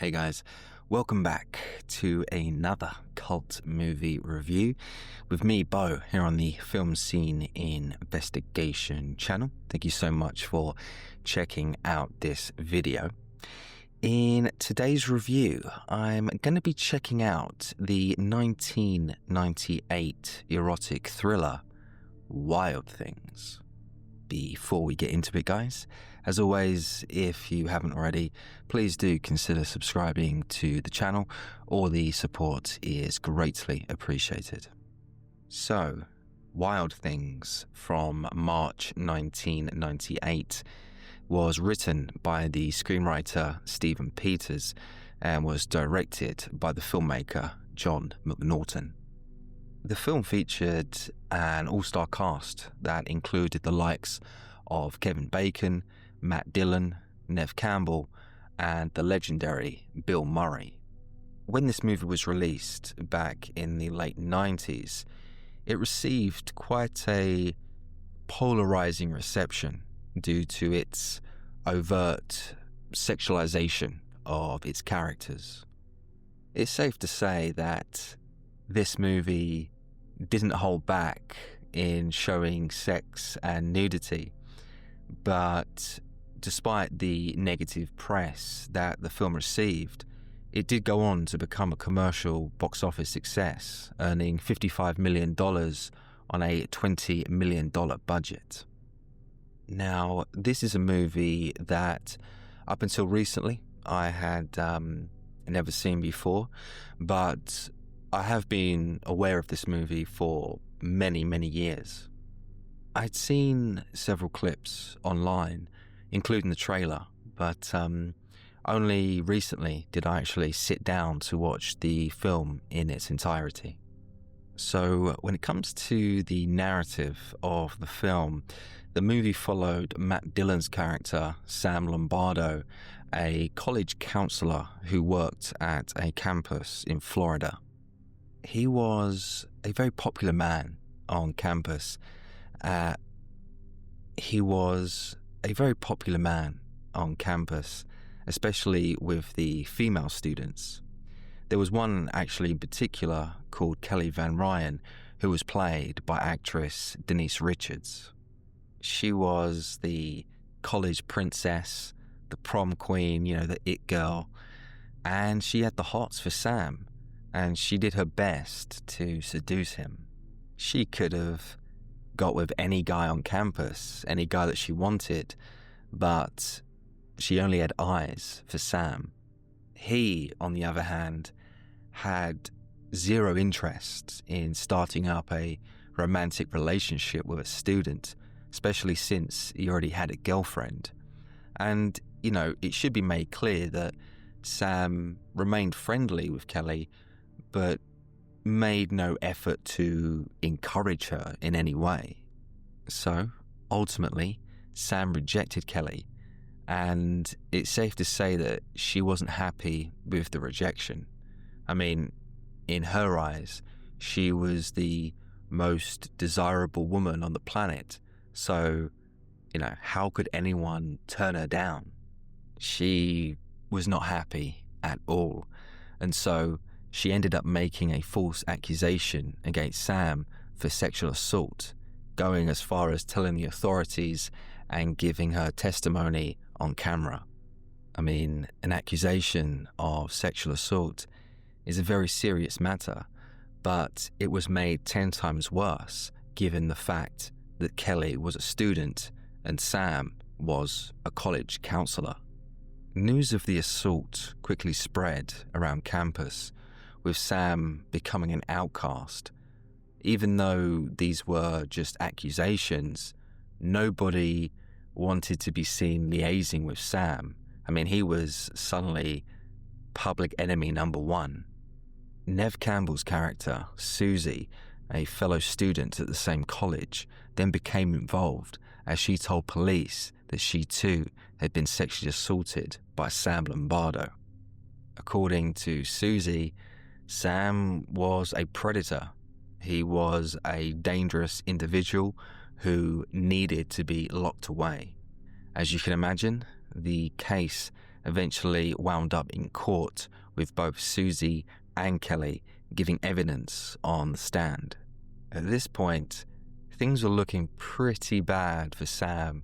Hey guys, welcome back to another cult movie review with me, Bo, here on the Film Scene Investigation channel. Thank you so much for checking out this video. In today's review, I'm going to be checking out the 1998 erotic thriller, Wild Things. Before we get into it, guys, as always, if you haven't already, please do consider subscribing to the channel. All the support is greatly appreciated. So, Wild Things from March 1998 was written by the screenwriter Stephen Peters and was directed by the filmmaker John McNaughton. The film featured an all-star cast that included the likes of Kevin Bacon, Matt Dillon, Neve Campbell, and the legendary Bill Murray. When this movie was released back in the late 90s, it received quite a polarizing reception due to its overt sexualization of its characters. It's safe to say that this movie didn't hold back in showing sex and nudity, but despite the negative press that the film received, it did go on to become a commercial box office success, earning $55 million on a $20 million budget. Now, this is a movie that up until recently I had never seen before, but I have been aware of this movie for many, many years. I'd seen several clips online, including the trailer, but only recently did I actually sit down to watch the film in its entirety. So when it comes to the narrative of the film, the movie followed Matt Dillon's character, Sam Lombardo, a college counselor who worked at a campus in Florida. He was a very popular man on campus. Especially with the female students. There was one actually in particular called Kelly Van Ryan, who was played by actress Denise Richards. She was the college princess, the prom queen, the it girl, and she had the hots for Sam. And she did her best to seduce him. She could have got with any guy on campus, any guy that she wanted, but she only had eyes for Sam. He, on the other hand, had zero interest in starting up a romantic relationship with a student, especially since he already had a girlfriend. And, it should be made clear that Sam remained friendly with Kelly, but made no effort to encourage her in any way. So, ultimately, Sam rejected Kelly, and it's safe to say that she wasn't happy with the rejection. I mean, in her eyes, she was the most desirable woman on the planet, so, how could anyone turn her down? She was not happy at all, and so she ended up making a false accusation against Sam for sexual assault, going as far as telling the authorities and giving her testimony on camera. I mean, an accusation of sexual assault is a very serious matter, but it was made 10 times worse given the fact that Kelly was a student and Sam was a college counselor. News of the assault quickly spread around campus, with Sam becoming an outcast. Even though these were just accusations, nobody wanted to be seen liaising with Sam. I mean, he was suddenly public enemy number one. Neve Campbell's character, Susie, a fellow student at the same college, then became involved as she told police that she too had been sexually assaulted by Sam Lombardo. According to Susie, Sam was a predator. He was a dangerous individual who needed to be locked away. As you can imagine, the case eventually wound up in court with both Susie and Kelly giving evidence on the stand. At this point, things were looking pretty bad for Sam,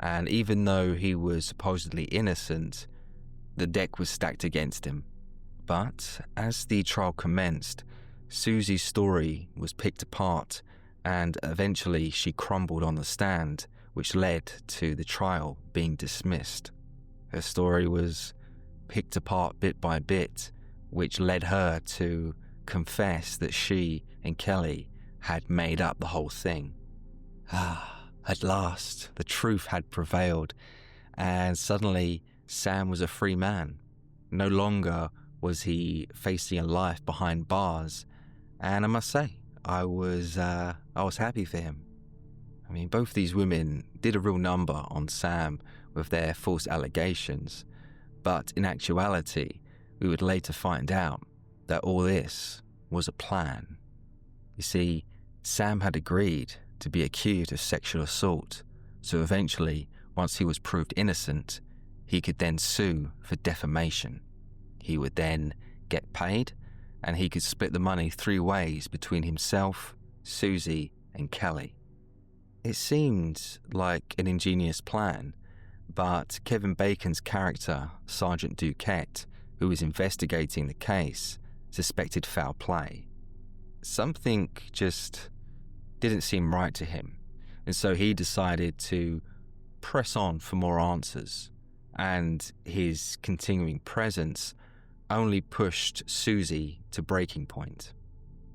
and even though he was supposedly innocent, the deck was stacked against him. But as the trial commenced, Susie's story was picked apart, and eventually she crumbled on the stand, which led to the trial being dismissed. Her story was picked apart bit by bit, which led her to confess that she and Kelly had made up the whole thing. At last, the truth had prevailed, and suddenly Sam was a free man. No longer was he facing a life behind bars, and I must say, I was happy for him. I mean, both these women did a real number on Sam with their false allegations, but in actuality, we would later find out that all this was a plan. You see, Sam had agreed to be accused of sexual assault, so eventually, once he was proved innocent, he could then sue for defamation. He would then get paid, and he could split the money 3 ways between himself, Susie, and Kelly. It seemed like an ingenious plan, but Kevin Bacon's character, Sergeant Duquette, who was investigating the case, suspected foul play. Something just didn't seem right to him, and so he decided to press on for more answers, and his continuing presence only pushed Susie to breaking point.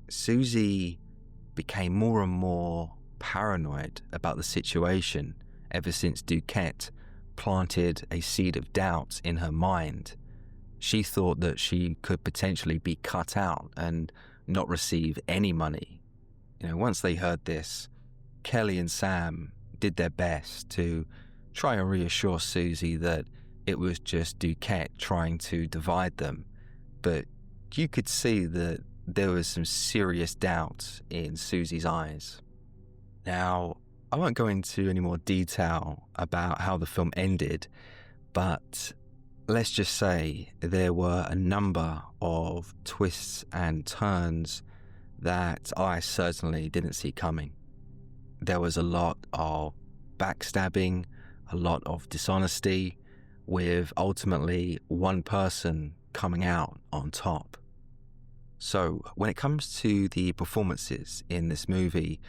Susie became more and more paranoid about the situation ever since Duquette planted a seed of doubt in her mind. She thought that she could potentially be cut out and not receive any money. Once they heard this, Kelly and Sam did their best to try and reassure Susie that it was just Duquette trying to divide them, but you could see that there was some serious doubt in Susie's eyes. Now, I won't go into any more detail about how the film ended, but let's just say there were a number of twists and turns that I certainly didn't see coming. There was a lot of backstabbing, a lot of dishonesty, with ultimately one person coming out on top. So when it comes to the performances in this movie,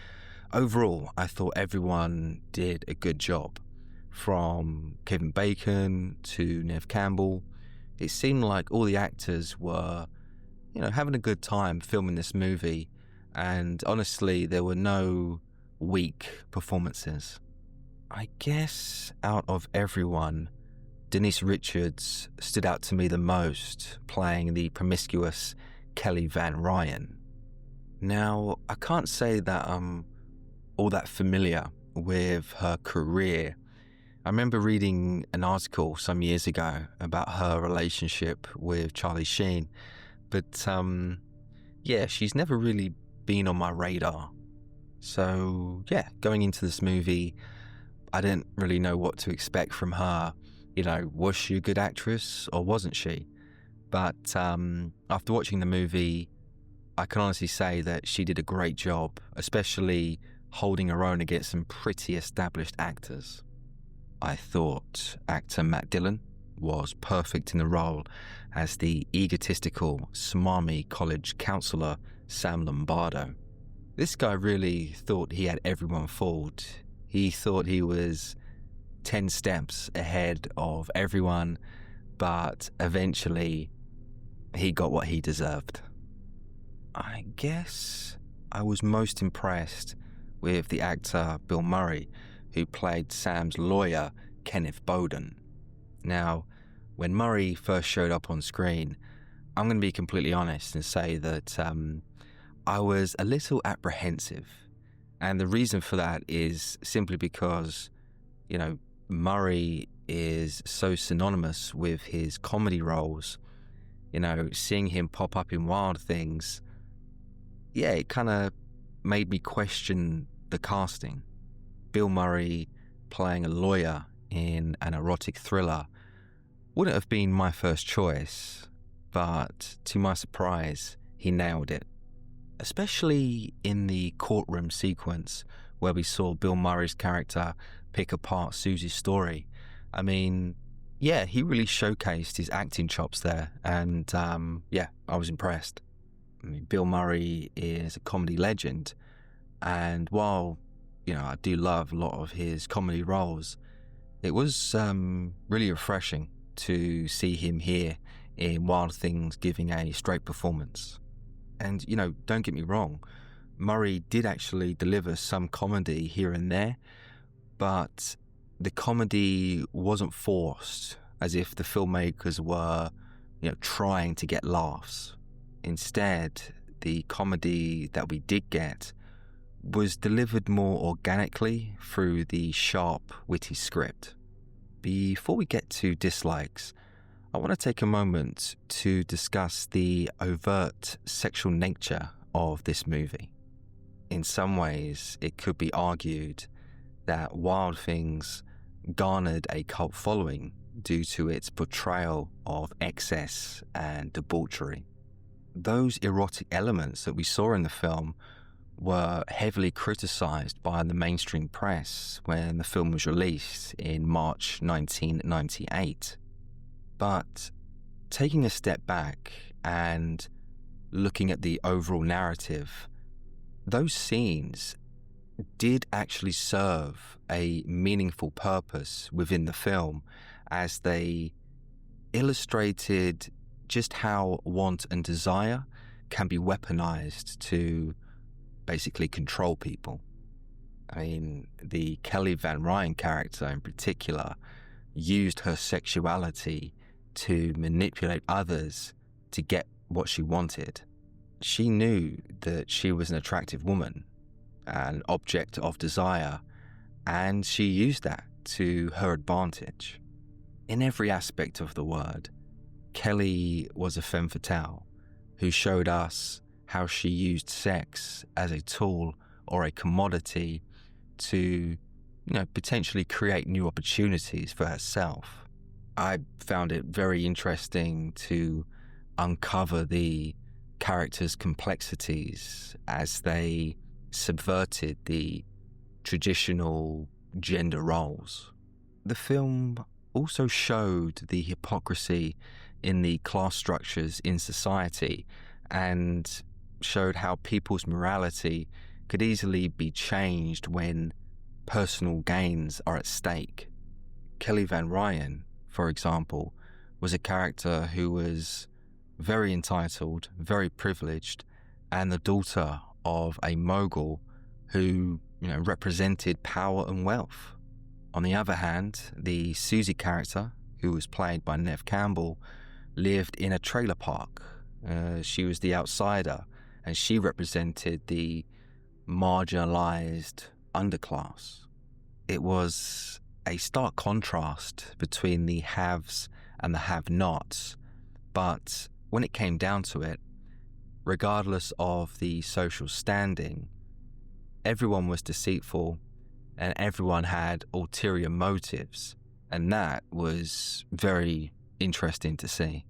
overall, I thought everyone did a good job. From Kevin Bacon to Neve Campbell, it seemed like all the actors were, having a good time filming this movie, and honestly, there were no weak performances. I guess out of everyone, Denise Richards stood out to me the most, playing the promiscuous Kelly Van Ryan. Now, I can't say that I'm all that familiar with her career. I remember reading an article some years ago about her relationship with Charlie Sheen, but she's never really been on my radar. So going into this movie, I didn't really know what to expect from her. Was she a good actress or wasn't she? But after watching the movie, I can honestly say that she did a great job, especially holding her own against some pretty established actors. I thought actor Matt Dillon was perfect in the role as the egotistical, smarmy college counselor Sam Lombardo. This guy really thought he had everyone fooled. He thought he was 10 steps ahead of everyone, but eventually he got what he deserved. I guess I was most impressed with the actor Bill Murray, who played Sam's lawyer, Kenneth Bowden. Now, when Murray first showed up on screen, I'm going to be completely honest and say that I was a little apprehensive. And the reason for that is simply because, Murray is so synonymous with his comedy roles. Seeing him pop up in Wild Things, it kind of made me question the casting. Bill Murray playing a lawyer in an erotic thriller Wouldn't have been my first choice, but to my surprise, he nailed it. Especially in the courtroom sequence where we saw Bill Murray's character pick apart Susie's story. I mean, yeah, he really showcased his acting chops there, and yeah, I was impressed. I mean, Bill Murray is a comedy legend, and while, I do love a lot of his comedy roles, it was really refreshing to see him here in Wild Things giving a straight performance. And, don't get me wrong, Murray did actually deliver some comedy here and there, but the comedy wasn't forced, as if the filmmakers were, trying to get laughs. Instead, the comedy that we did get was delivered more organically through the sharp, witty script. Before we get to dislikes, I want to take a moment to discuss the overt sexual nature of this movie. In some ways, it could be argued that Wild Things garnered a cult following due to its portrayal of excess and debauchery. Those erotic elements that we saw in the film were heavily criticised by the mainstream press when the film was released in March 1998. But taking a step back and looking at the overall narrative, those scenes did actually serve a meaningful purpose within the film, as they illustrated just how want and desire can be weaponized to basically control people. I mean, the Kelly Van Ryan character in particular used her sexuality to manipulate others to get what she wanted. She knew that she was an attractive woman, an object of desire, and she used that to her advantage. In every aspect of the word, Kelly was a femme fatale who showed us how she used sex as a tool or a commodity to, potentially create new opportunities for herself. I found it very interesting to uncover the characters' complexities as they subverted the traditional gender roles. The film also showed the hypocrisy in the class structures in society and showed how people's morality could easily be changed when personal gains are at stake. Kelly Van Ryan, for example, was a character who was very entitled, very privileged, and the daughter of a mogul who, represented power and wealth. On the other hand, the Susie character, who was played by Neve Campbell, lived in a trailer park. She was the outsider, and she represented the marginalized underclass. It was a stark contrast between the haves and the have-nots, but when it came down to it, regardless of the social standing, everyone was deceitful and everyone had ulterior motives, and that was very interesting to see.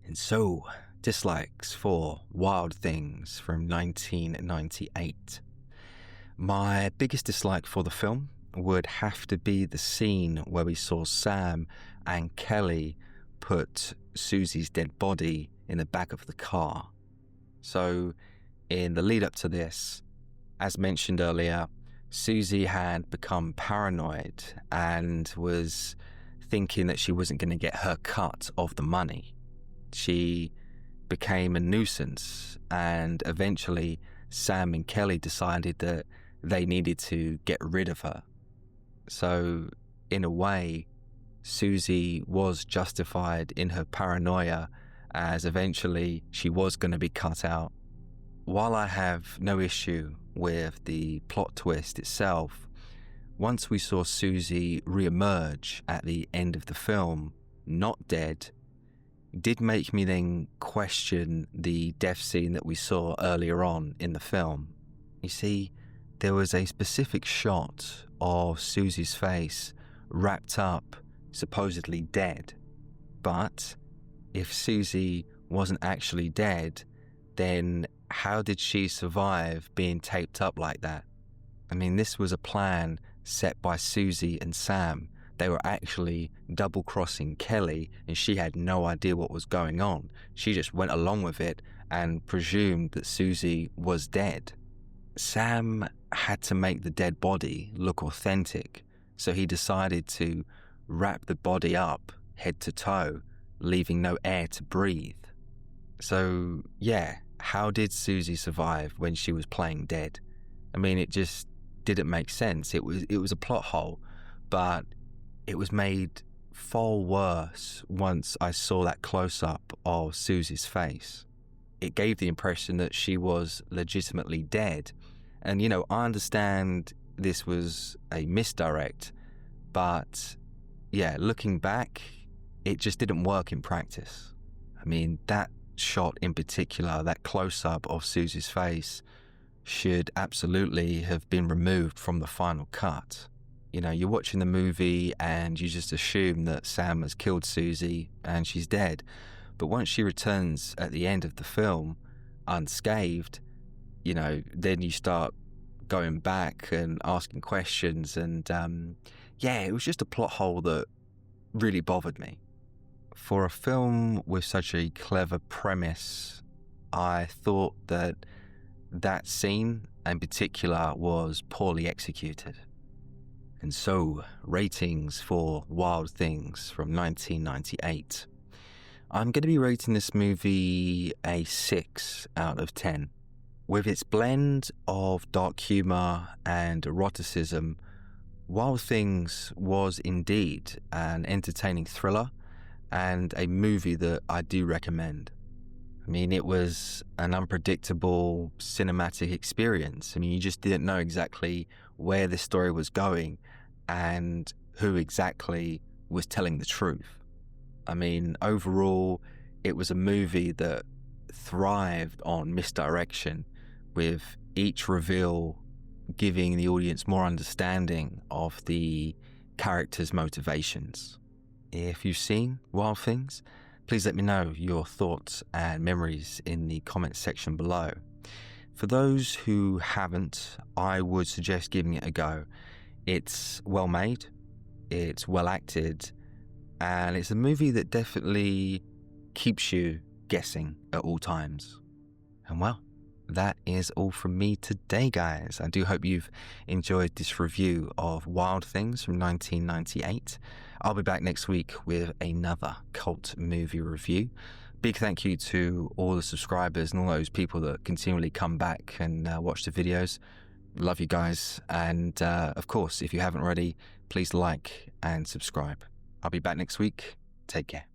And so, dislikes for Wild Things from 1998. My biggest dislike for the film would have to be the scene where we saw Sam and Kelly put Susie's dead body in the back of the car. So, in the lead up to this, as mentioned earlier, Susie had become paranoid and was thinking that she wasn't going to get her cut of the money. She became a nuisance, and eventually Sam and Kelly decided that they needed to get rid of her. So, in a way, Susie was justified in her paranoia, as eventually she was going to be cut out. While I have no issue with the plot twist itself, once we saw Susie re-emerge at the end of the film, not dead, did make me then question the death scene that we saw earlier on in the film. You see, there was a specific shot of Susie's face wrapped up, supposedly dead. But if Susie wasn't actually dead, then how did she survive being taped up like that? I mean, this was a plan set by Susie and Sam. They were actually double-crossing Kelly, and she had no idea what was going on. She just went along with it and presumed that Susie was dead. Sam had to make the dead body look authentic, so he decided to wrap the body up head to toe, leaving no air to breathe. So, yeah, how did Susie survive when she was playing dead? I mean, it just didn't make sense. It was a plot hole, but it was made far worse once I saw that close-up of Susie's face. It gave the impression that she was legitimately dead. And, I understand this was a misdirect, but yeah, looking back, it just didn't work in practice. I mean, that shot in particular, that close-up of Susie's face, should absolutely have been removed from the final cut. You're watching the movie and you just assume that Sam has killed Susie and she's dead. But once she returns at the end of the film, unscathed, then you start going back and asking questions. And it was just a plot hole that really bothered me. For a film with such a clever premise, I thought that scene in particular was poorly executed. And so, ratings for Wild Things from 1998. I'm going to be rating this movie a 6 out of 10. With its blend of dark humor and eroticism, Wild Things was indeed an entertaining thriller and a movie that I do recommend. I mean, it was an unpredictable cinematic experience. I mean, you just didn't know exactly where the story was going and who exactly was telling the truth. I mean, overall, it was a movie that thrived on misdirection, with each reveal giving the audience more understanding of the characters' motivations. If you've seen Wild Things, please let me know your thoughts and memories in the comments section below. For those who haven't, I would suggest giving it a go. It's well made, it's well acted, and it's a movie that definitely keeps you guessing at all times. And well, that is all from me today, guys. I do hope you've enjoyed this review of Wild Things from 1998. I'll be back next week with another cult movie review. Big thank you to all the subscribers and all those people that continually come back and watch the videos. Love you guys. And of course, if you haven't already, please like and subscribe. I'll be back next week. Take care.